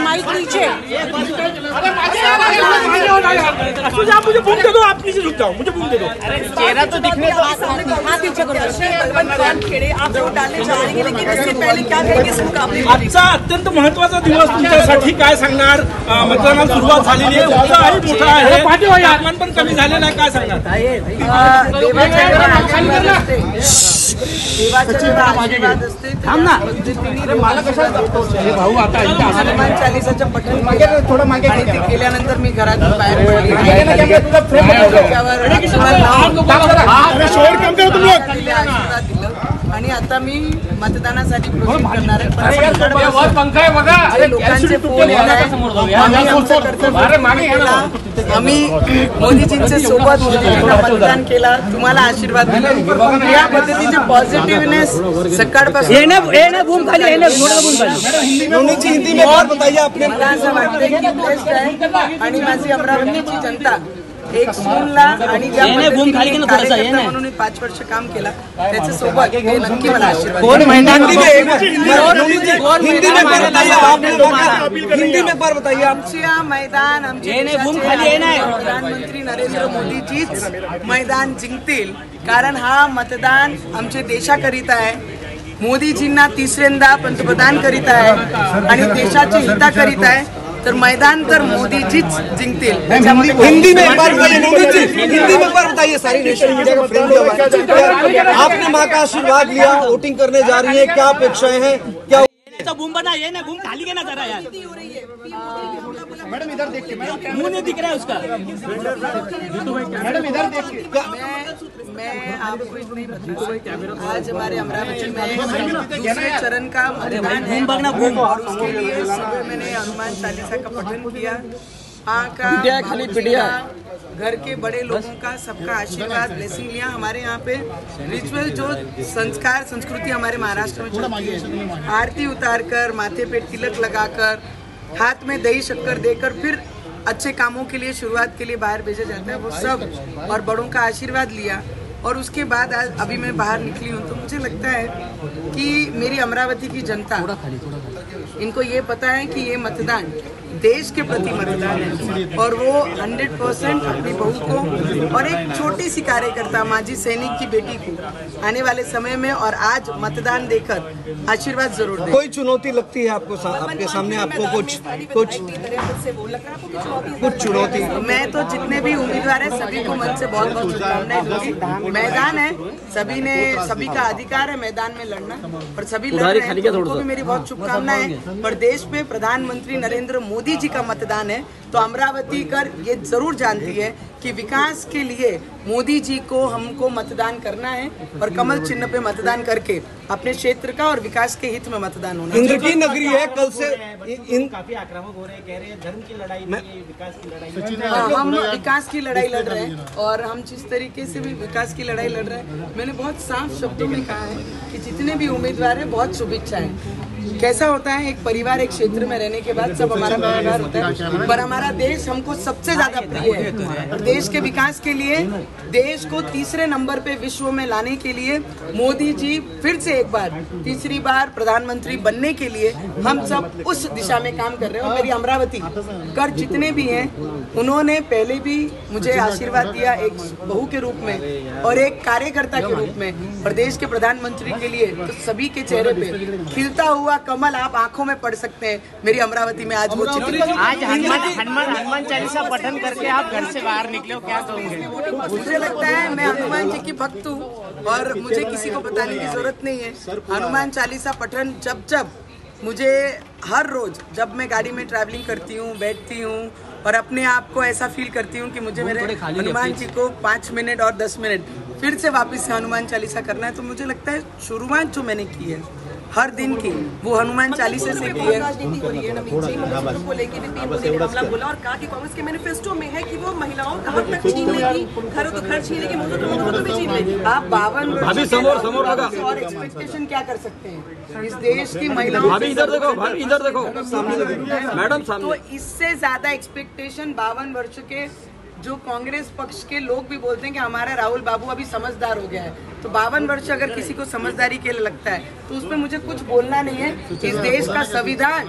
Mic नीचे। आप मुझे बूम दे दो, आप नीचे झुक जाओ, मुझे बूम दे दो। चेहरा तो दिखने दो। हाथ नीचे करो। आप वोट डालने जाएंगे, लेकिन इससे पहले क्या करेंगे इस मुकाबले में? आजचा अत्यंत महत्त्वाचा दिवस तुमच्यासाठी काय सांगणार? मतदानाला सुरुवात झालेली आहे, उत्साहही मोठा आहे, तापमान पण कमी झालेलं आहे, काय सांगणार? भाऊ आता हनुमान चालीसाचं पठण थोडं मागे आणि ते केल्यानंतर मी घरातून बाहेर आणि आता मी मतदानासाठी प्रोसेस करणार आहे। लोकांचे फोन आम्ही मोदीजींच्या सोबत मतदान केला, तुम्हाला आशीर्वाद दिला, या पद्धतीचे पॉझिटिव्हनेस सकाळपासून हिंदी में बताइए आपने। मला असं वाटतं की बेस्ट आहे आणि माझी अमरावतीची जनता एक सूनला आणि ज्या पद्धतीने म्हणून 5 वर्ष काम केला त्याच्यासोबत हे नक्की मला आशीर्वाद। हिंदी में पर बताइए आमच्या मैदान आमचे प्रधानमंत्री नरेंद्र मोदीजीच मैदान जिंकतील, कारण हा मतदान आमच्या देशाकरिता आहे, मोदीजींना तिसऱ्यांदा पंतप्रधान करीत आहे आणि देशाच्या हिताकरिता आहे, तर मैदान तर मोदीजीच जिंकतील। हिंदी में एक बार बताइए मोदी जी, हिंदी में एक बार बताइए। सारी नेशनल मीडिया का फ्रेम हुआ, आपने माँ का आशीर्वाद लिया, वोटिंग करने जा रही है, क्या अपेक्षाएं हैं? क्या बूम बना ये ना, बूम खाली के ना जरा यार। मैडम इधर देखिए, मैडम मुंह नहीं दिख रहा है उसका। मैडम इधर देखिए। मैं आपको इतनी बताऊं, आज हमारे अमरावती में दूसरे चरण का मतदान है और उसके लिए सुबह मैंने हनुमान चालीसा का पठन किया। खाली पिटिया घर के बड़े लोगों का सबका आशीर्वाद ब्लेसिंग लिया। हमारे यहाँ पे रिचुअल जो संस्कार संस्कृति हमारे महाराष्ट्र में चलती है, आरती उतारकर, माथे पे तिलक लगाकर, हाथ में दही शक्कर देकर फिर अच्छे कामों के लिए शुरुआत के लिए बाहर भेजा जाता है, वो सब और बड़ों का आशीर्वाद लिया। और उसके बाद आज अभी मैं बाहर निकली हूँ तो मुझे लगता है कि मेरी अमरावती की जनता इनको ये पता है कि ये मतदान देश के प्रति मतदान है और वो 100% अपनी बहू को और एक छोटी सी कार्यकर्ता माजी सैनिक की बेटी को आने वाले समय में और आज मतदान देकर आशीर्वाद जरूर दें। कोई चुनौती लगती है आपको, आपके सामने आपको कुछ चुनौती? मैं तो जितने भी उम्मीदवार हैं सभी को मन से बहुत बहुत शुभकामनाएं दूंगी। मैदान है, सभी का अधिकार है मैदान में लड़ना और सभी लड़ रहे हैं, उनको भी मेरी बहुत शुभकामनाएं। पर देश में प्रधानमंत्री नरेंद्र मोदी जी का मतदान है तो अमरावती कर ये जरूर जानती है कि विकास के लिए मोदी जी को हमको मतदान करना है और कमल चिन्ह पे मतदान करके अपने क्षेत्र का और विकास के हित में मतदान होना। इंद्र की नगरी है, कल से काफी आक्रामक हो रहे हैं, कह रहे हैं धर्म की लड़ाई नहीं, विकास की लड़ाई। हम विकास की लड़ाई लड़ रहे हैं और हम जिस तरीके से भी विकास की लड़ाई लड़ रहे हैं, मैंने बहुत साफ शब्दों में कहा है कि जितने भी उम्मीदवार हैं बहुत शुभेच्छाएं। कैसा होता है एक परिवार एक क्षेत्र में रहने के बाद सब हमारा परिवार होता है, पर हमारा देश हमको सबसे ज्यादा प्रिय है और देश के विकास के लिए देश को तीसरे नंबर पे विश्व में लाने के लिए मोदी जी फिर से एक बार तीसरी बार प्रधानमंत्री बनने के लिए हम सब उस दिशा में काम कर रहे हैं। और मेरी अमरावती कर जितने भी हैं उन्होंने पहले भी मुझे आशीर्वाद दिया एक बहू के रूप में और एक कार्यकर्ता के रूप में, और देश के प्रधानमंत्री के लिए तो सभी के चेहरे पे खिलता हुआ कमल आप आंखों में पढ़ सकते हैं। मेरी अमरावती में आज वो चित्र। आज हनुमान चालीसा पठन करके आप घर से बाहर निकले हो, क्या कहोगे? मुझे लगता है मैं हनुमान जी की भक्त हूँ और मुझे किसी को बताने की जरूरत नहीं है। हनुमान चालीसा पठन जब मुझे हर रोज जब मैं गाड़ी में ट्रैवलिंग करती हूँ, बैठती हूँ और अपने आप को ऐसा फील करती हूँ कि मुझे मेरे हनुमान जी को 5 मिनट और 10 मिनट फिर से वापस से हनुमान चालीसा करना है, तो मुझे लगता है शुरुआत जो मैंने की है हर दिन की वो हनुमान चालीसा से की है। राजनीति हो रही है नमीन को लेकर भी पीएम मोदी ने हमला बोला और कहा कि कांग्रेस के मैनिफेस्टो में है कि वो महिलाओं का हक तक छीन लेगी, घरों तो घर छीन लेगी, मुझे तो भी छीन लेगी। आप 52 वर्ष और एक्सपेक्टेशन क्या कर सकते हैं इस देश की महिलाओं? इधर देखो मैडम सामने। तो इससे ज्यादा एक्सपेक्टेशन 52 वर्ष के जो कांग्रेस पक्ष के लोग भी बोलते हैं कि हमारा राहुल बाबू अभी समझदार हो गया है, तो 52 वर्ष अगर किसी को समझदारी के लिए लगता है तो उसमें मुझे कुछ बोलना नहीं है। इस देश का संविधान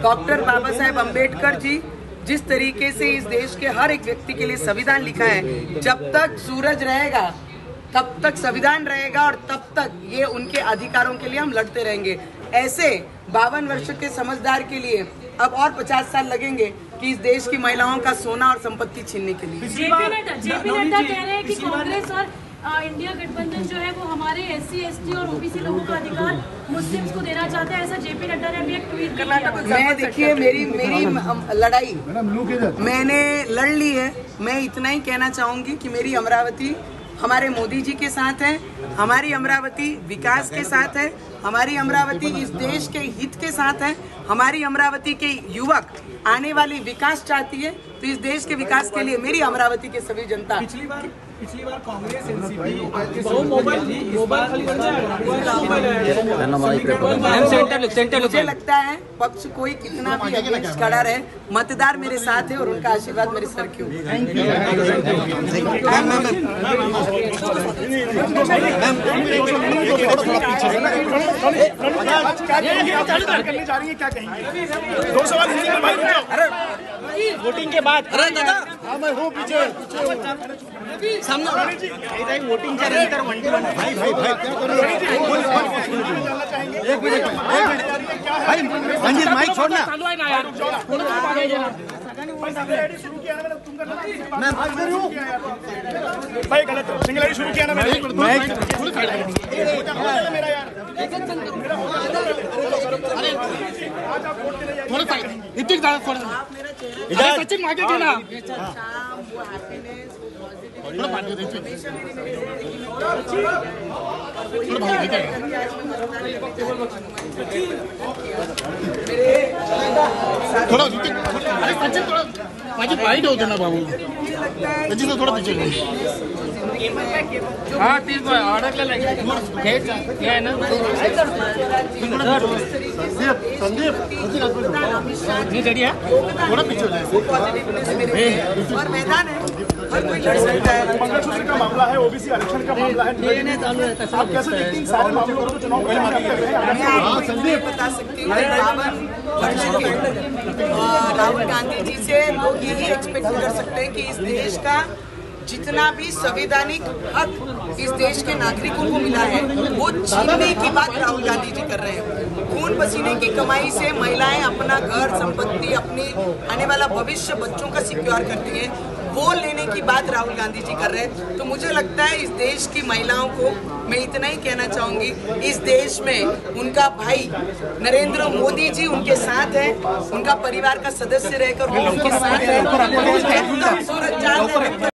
डॉक्टर बाबा साहेब अम्बेडकर जी जिस तरीके से इस देश के हर एक व्यक्ति के लिए संविधान लिखा है, जब तक सूरज रहेगा तब तक संविधान रहेगा और तब तक ये उनके अधिकारों के लिए हम लड़ते रहेंगे। ऐसे 52 वर्ष के समझदार के लिए अब और 50 साल लगेंगे कि इस देश की महिलाओं का सोना और संपत्ति छीनने के लिए। जेपी नड्डा कह रहे हैं कि कांग्रेस और इंडिया गठबंधन जो है वो हमारे SC ST और OBC लोगों का अधिकार मुस्लिम्स को देना चाहता है, ऐसा जेपी नड्डा ने अभी एक ट्वीट किया। मैं देखिए मेरी लड़ाई मैंने लड़ ली है। मैं इतना ही कहना चाहूंगी कि मेरी अमरावती हमारे मोदी जी के साथ है, हमारी अमरावती विकास के साथ है, हमारी अमरावती इस देश के हित के साथ है, हमारी अमरावती के युवक आने वाली विकास चाहती है। तो इस देश के विकास के लिए मेरी अमरावती के सभी जनता पिछली बार कांग्रेस एनसीपी मुझे लगता है पक्ष कोई कितना भी अगेंस्ट खड़ा रहे, मतदार मेरे साथ है और उनका आशीर्वाद मेरे सर के ऊपर। दो सवाल हिंदी में भाई, वोटिंग के बाद। अरे दादा मैं हूँ पीछे सामने वोटिंगच्या नंतर भाई एक मिनट भाई मंजिल माइक छोड़ना। मैं भाई गलत सिंगल आईडी शुरू किया ना मैंने। सचिन मागे थे ना। थोड़ा सचिन थोड़ा माझी बाईट होते ना बाबू सचिन तो थोड़ा पीछे हाँ तीस अडकलेला आहे ना संदीप थोड़ा पीछे और मैदान है, हर कोई लड़ सकता है। मंगलसूत्र का मामला है, ओबीसी आरक्षण का मामला है, आप कैसे देखते हैं सारे मामलों को चुनाव मैं आपको ये बता सकती हूँ 52 वर्ष के राहुल गांधी जी से लोग यही एक्सपेक्ट कर सकते हैं कि इस देश का जितना भी संवैधानिक हक इस देश के नागरिकों को मिला है वो छीनने की बात राहुल गांधी जी कर रहे हैं। खून पसीने की कमाई से महिलाएं अपना घर संपत्ति अपनी आने वाला भविष्य बच्चों का सिक्योर करती हैं, वो लेने की बात राहुल गांधी जी कर रहे हैं। तो मुझे लगता है इस देश की महिलाओं को मैं इतना ही कहना चाहूंगी, इस देश में उनका भाई नरेंद्र मोदी जी उनके साथ है, उनका परिवार का सदस्य रहकर वो उनके साथ है। सूरज चांद